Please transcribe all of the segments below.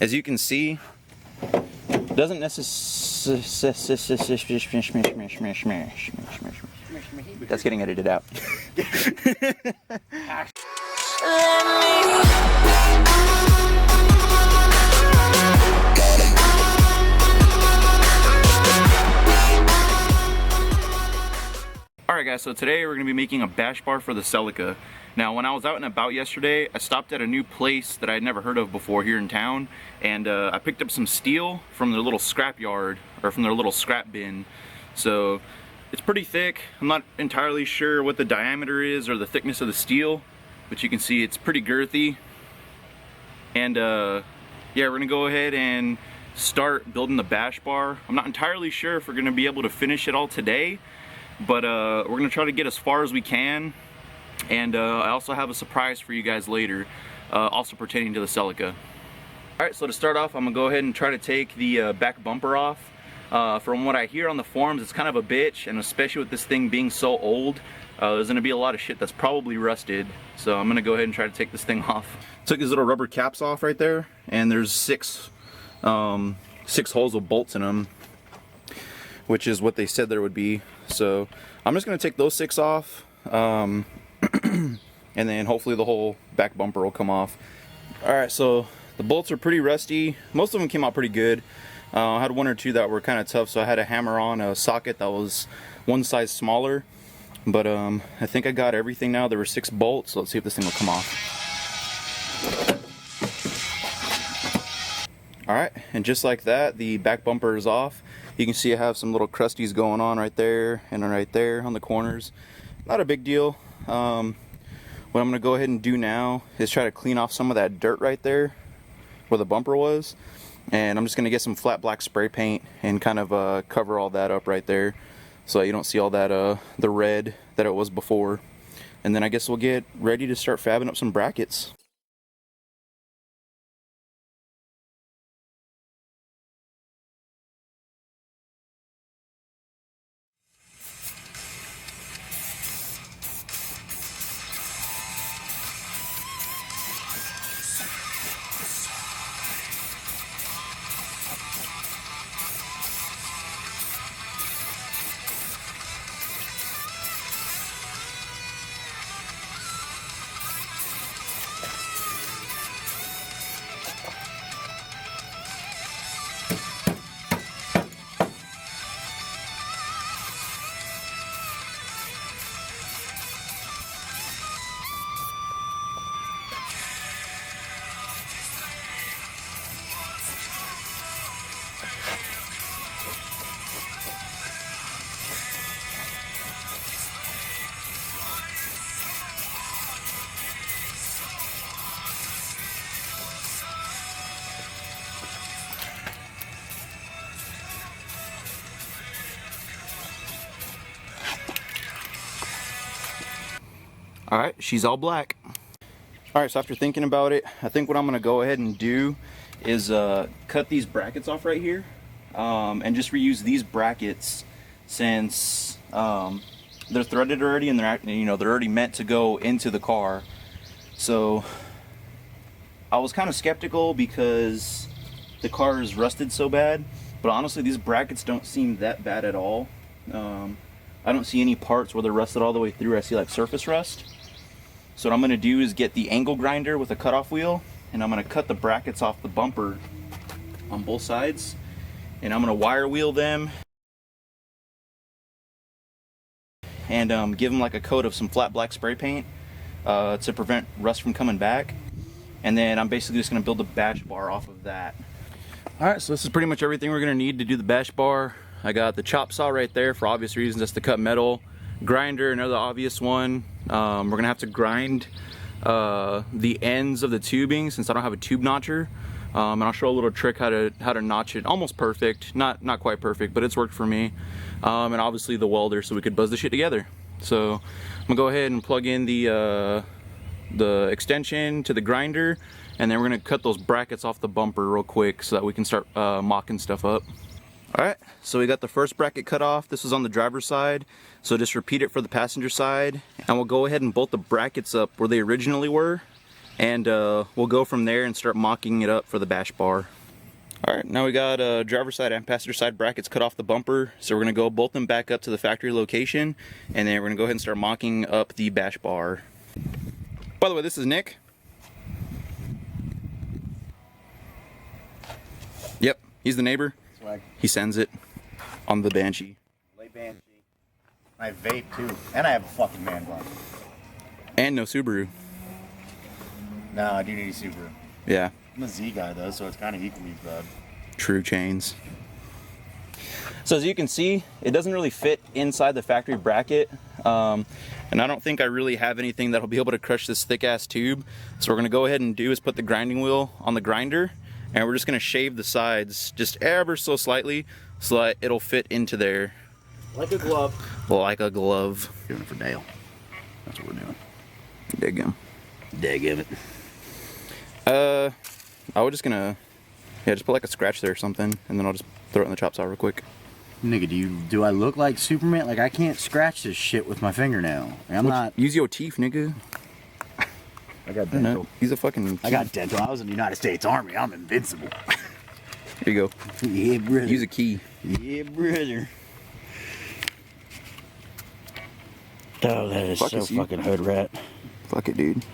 As you can see, doesn't necessarily. That's getting edited out. Alright guys, so today we're going to be making a bash bar for the Celica. Now when I was out and about yesterday, I stopped at a new place that I had never heard of before here in town, and I picked up some steel from their little scrap yard, or from their little scrap bin. So it's pretty thick. I'm not entirely sure what the diameter is or the thickness of the steel, but you can see it's pretty girthy. And yeah, we're going to go ahead and start building the bash bar. I'm not entirely sure if we're going to be able to finish it all today, but we're going to try to get as far as we can. And I also have a surprise for you guys later, also pertaining to the Celica. Alright, so to start off, I'm going to go ahead and try to take the back bumper off. From what I hear on the forums, it's kind of a bitch, and especially with this thing being so old, there's going to be a lot of shit that's probably rusted. So I'm going to go ahead and try to take this thing off. Took these little rubber caps off right there, and there's six holes with bolts in them, which is what they said there would be. So I'm just going to take those 6 off, and then hopefully the whole back bumper will come off. Alright, so the bolts are pretty rusty. Most of them came out pretty good. I had 1 or 2 that were kind of tough, so I had to hammer on a socket that was 1 size smaller. But I think I got everything now. There were 6 bolts, so let's see if this thing will come off. Alright, and just like that, the back bumper is off. You can see I have some little crusties going on right there and right there on the corners. Not a big deal. What I'm going to go ahead and do now is try to clean off some of that dirt right there where the bumper was. And I'm just going to get some flat black spray paint and kind of cover all that up right there, so you don't see all that the red that it was before. And then I guess we'll get ready to start fabbing up some brackets. Alright, she's all black. Alright, so after thinking about it, I think what I'm going to go ahead and do is cut these brackets off right here, and just reuse these brackets since they're threaded already, and they're already meant to go into the car. So I was kind of skeptical because the car is rusted so bad, but honestly these brackets don't seem that bad at all. I don't see any parts where they're rusted all the way through. I see like surface rust. So what I'm going to do is get the angle grinder with a cutoff wheel, and I'm going to cut the brackets off the bumper on both sides, and I'm going to wire wheel them and give them like a coat of some flat black spray paint to prevent rust from coming back. And then I'm basically just going to build a bash bar off of that. Alright, so this is pretty much everything we're going to need to do the bash bar. I got the chop saw right there for obvious reasons, that's to cut metal. Grinder, another obvious one. We're going to have to grind the ends of the tubing since I don't have a tube notcher. And I'll show a little trick how to notch it almost perfect. Not quite perfect, but it's worked for me. And obviously the welder so we could buzz the shit together. So I'm going to go ahead and plug in the extension to the grinder, and then we're going to cut those brackets off the bumper real quick so that we can start mocking stuff up. Alright, so we got the first bracket cut off. This was on the driver's side, so just repeat it for the passenger side, and we'll go ahead and bolt the brackets up where they originally were, and we'll go from there and start mocking it up for the bash bar. Alright, now we got driver's side and passenger side brackets cut off the bumper, so we're going to go bolt them back up to the factory location, and then we're going to go ahead and start mocking up the bash bar. By the way, this is Nick. Yep, he's the neighbor. Swag. He sends it on the Banshee. Lay Banshee. I vape too, and I have a fucking man bun. And no Subaru. No, I do need a Subaru. Yeah. I'm a Z guy though, so it's kind of equally bad. True chains. So as you can see, it doesn't really fit inside the factory bracket, and I don't think I really have anything that'll be able to crush this thick ass tube. So we're gonna go ahead and do is put the grinding wheel on the grinder, and we're just gonna shave the sides just ever so slightly so that it'll fit into there. Like a glove. Like a glove. Doing it for Dale. That's what we're doing. Dig him. Dig it. I was just gonna, yeah, just put like a scratch there or something, and then I'll just throw it in the chop saw real quick. Nigga, do I look like Superman? Like I can't scratch this shit with my fingernail. I'm not. Use your teeth, nigga. I got dental. He's a fucking. I got dental. I was in the United States Army. I'm invincible. Here you go. Yeah, brother. Use a key. Yeah, brother. Oh, that is so fucking hood rat. Fuck it, dude.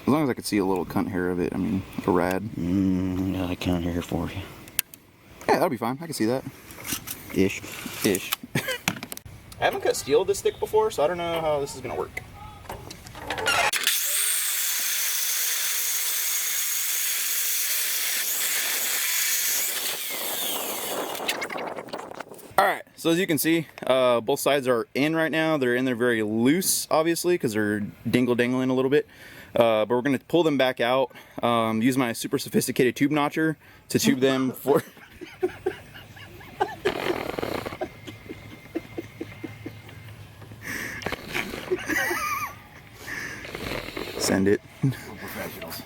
As long as I could see a little cunt hair of it, I mean, a rad. Yeah, I can't hear for you. Yeah, that'll be fine. I can see that. Ish. Ish. I haven't cut steel this thick before, so I don't know how this is gonna work. Alright, so as you can see, both sides are in right now. They're in there very loose, obviously, because they're dingle-dangling a little bit. But we're going to pull them back out, use my super sophisticated tube notcher to tube them for... Send it. We're professionals.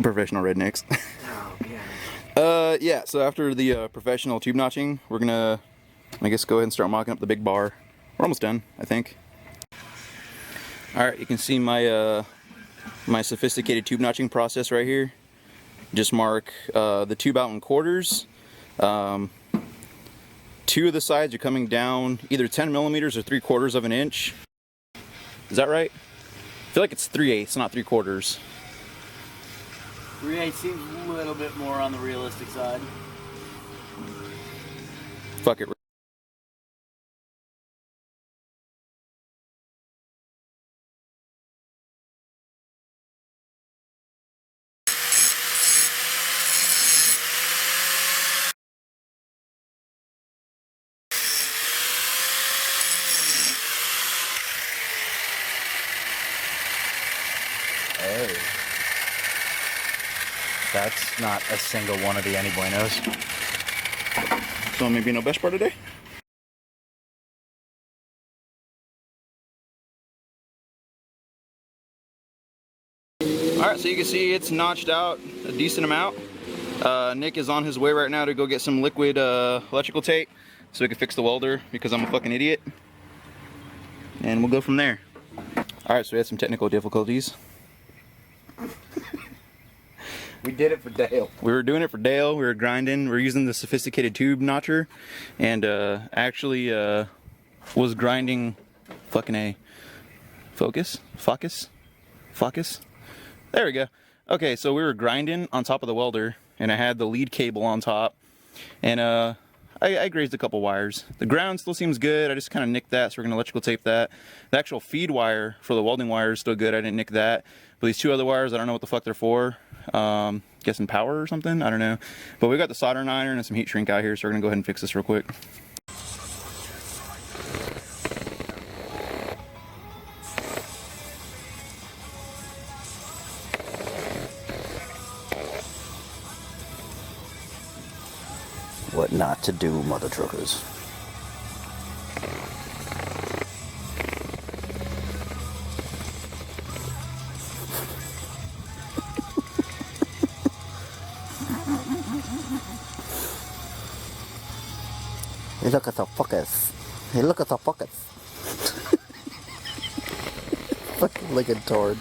Professional rednecks. Yeah, so after the professional tube notching, we're gonna, I guess, go ahead and start mocking up the big bar. We're almost done, I think. Alright, you can see my my sophisticated tube notching process right here. Just mark the tube out in quarters. 2 of the sides are coming down either 10 millimeters or 3/4 of an inch. Is that right? I feel like it's 3/8, not 3/4. 3/8 seems a little bit more on the realistic side. Fuck it. Hey. That's not a single one of the Any Buenos. So maybe no best part today? Alright, so you can see it's notched out a decent amount. Nick is on his way right now to go get some liquid electrical tape so we can fix the welder because I'm a fucking idiot. And we'll go from there. Alright, so we had some technical difficulties. We did it for Dale. We were doing it for Dale. We were grinding. We were using the sophisticated tube notcher, and actually was grinding fucking a focus. There we go. Okay, so we were grinding on top of the welder, and I had the lead cable on top, and I grazed a couple wires. The ground still seems good. I just kind of nicked that, so we're gonna electrical tape that. The actual feed wire for the welding wire is still good. I didn't nick that. But these 2 other wires, I don't know what the fuck they're for. Guessing power or something? I don't know. But we got the soldering iron and some heat shrink out here, so we're gonna go ahead and fix this real quick. What not to do, mother truckers. Hey, look at the fuckers. Hey, look at the fuckers. Fucking licking tord.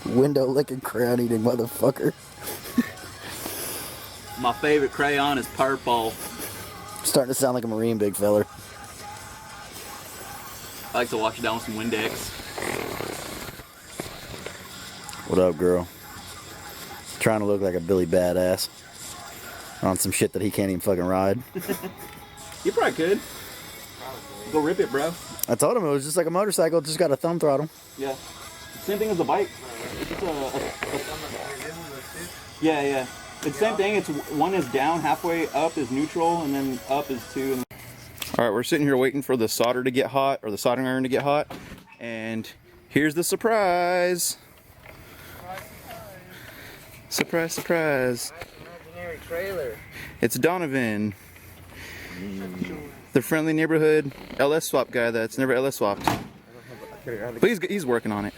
Window licking crown eating motherfucker. My favorite crayon is purple. Starting to sound like a Marine, big feller. I like to wash it down with some Windex. What up, girl? Trying to look like a Billy Badass on some shit that he can't even fucking ride. You probably could. Go rip it, bro. I told him it was just like a motorcycle, it just got a thumb throttle. Yeah. Same thing as a bike. It's yeah, yeah. It's the same thing. It's one is down, halfway up is neutral, and then up is 2. All right, we're sitting here waiting for the solder to get hot, or the soldering iron to get hot, and here's the surprise. Surprise, surprise. Imaginary trailer. It's Donovan, the friendly neighborhood LS swap guy that's never LS swapped. But he's working on it.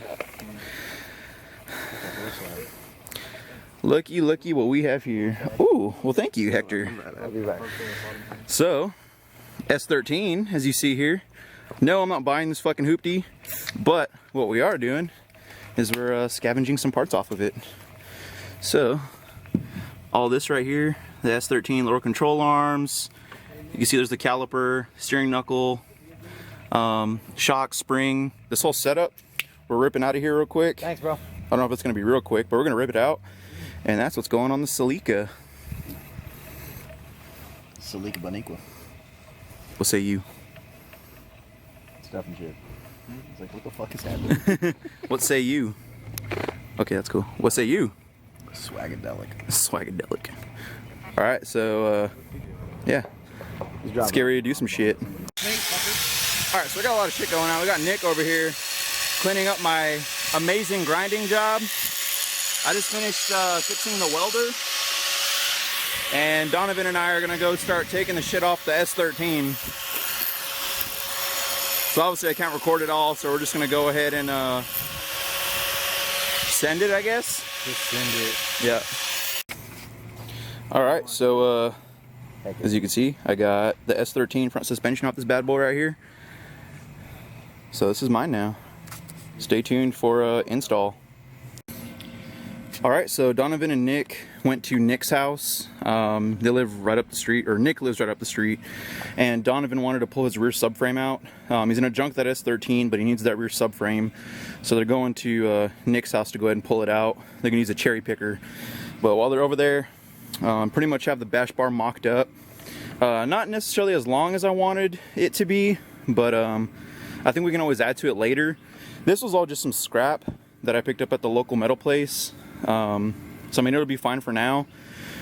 Looky, looky what we have here. Ooh, well thank you, Hector. I'll be back. So, S13, as you see here. No, I'm not buying this fucking hoopty, but what we are doing is we're scavenging some parts off of it. So, all this right here, the S13 lower control arms. You can see there's the caliper, steering knuckle, shock, spring. This whole setup, we're ripping out of here real quick. Thanks, bro. I don't know if it's gonna be real quick, but we're gonna rip it out. And that's what's going on the Celica. Celica Boniqua. What say you? Stuff and shit. It's like, what the fuck is happening? What say you? Okay, that's cool. What say you? Swagadelic. Swagadelic. Alright, so, yeah. Let's get ready to do some shit. Alright, so we got a lot of shit going on. We got Nick over here cleaning up my amazing grinding job. I just finished fixing the welder. And Donovan and I are gonna go start taking the shit off the S13. So obviously I can't record it all, so we're just gonna go ahead and send it, I guess. Just send it. Yeah. Alright, so as you can see, I got the S13 front suspension off this bad boy right here. So this is mine now. Stay tuned for install. Alright, so Donovan and Nick went to Nick's house. They live right up the street, or Nick lives right up the street, and Donovan wanted to pull his rear subframe out. He's gonna junk that S13, but he needs that rear subframe. So they're going to Nick's house to go ahead and pull it out. They're gonna use a cherry picker. But while they're over there, pretty much have the bash bar mocked up. Not necessarily as long as I wanted it to be, but I think we can always add to it later. This was all just some scrap that I picked up at the local metal place. So I mean, it'll be fine for now.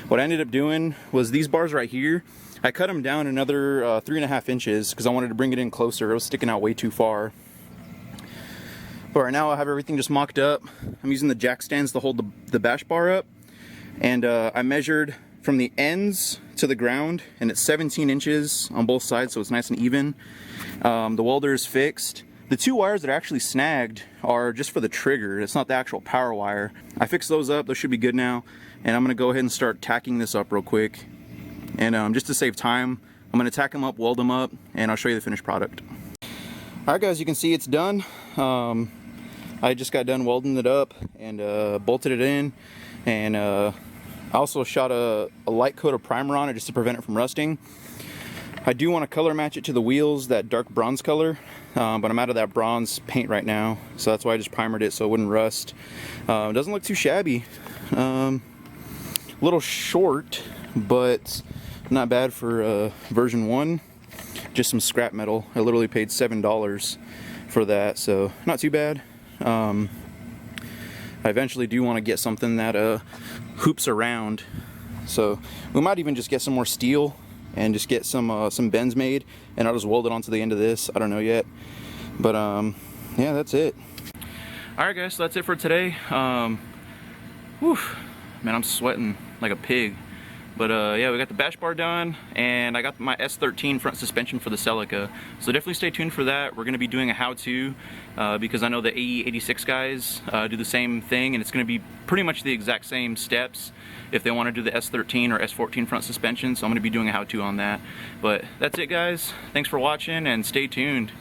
What I ended up doing was these bars right here, I cut them down another 3.5 inches because I wanted to bring it in closer. It was sticking out way too far. But right now I have everything just mocked up. I'm using the jack stands to hold the bash bar up. And I measured from the ends to the ground, and it's 17 inches on both sides, so it's nice and even. The welder is fixed. The 2 wires that are actually snagged are just for the trigger. It's not the actual power wire. I fixed those up. Those should be good now. And I'm going to go ahead and start tacking this up real quick. And just to save time, I'm going to tack them up, weld them up, and I'll show you the finished product. Alright guys, you can see it's done. I just got done welding it up and bolted it in. And I also shot a light coat of primer on it just to prevent it from rusting. I do want to color match it to the wheels, that dark bronze color, but I'm out of that bronze paint right now, so that's why I just primered it so it wouldn't rust. It doesn't look too shabby. A little short, but not bad for version 1. Just some scrap metal. I literally paid $7 for that, so not too bad. I eventually do want to get something that hoops around, so we might even just get some more steel and just get some bends made, and I'll just weld it onto the end of this. I don't know yet, but yeah, that's it. Alright guys, so that's it for today. Whew, man, I'm sweating like a pig. But yeah, we got the bash bar done, and I got my S13 front suspension for the Celica. So definitely stay tuned for that. We're going to be doing a how-to because I know the RA65 guys do the same thing, and it's going to be pretty much the exact same steps if they want to do the S13 or S14 front suspension. So I'm going to be doing a how-to on that. But that's it guys. Thanks for watching, and stay tuned.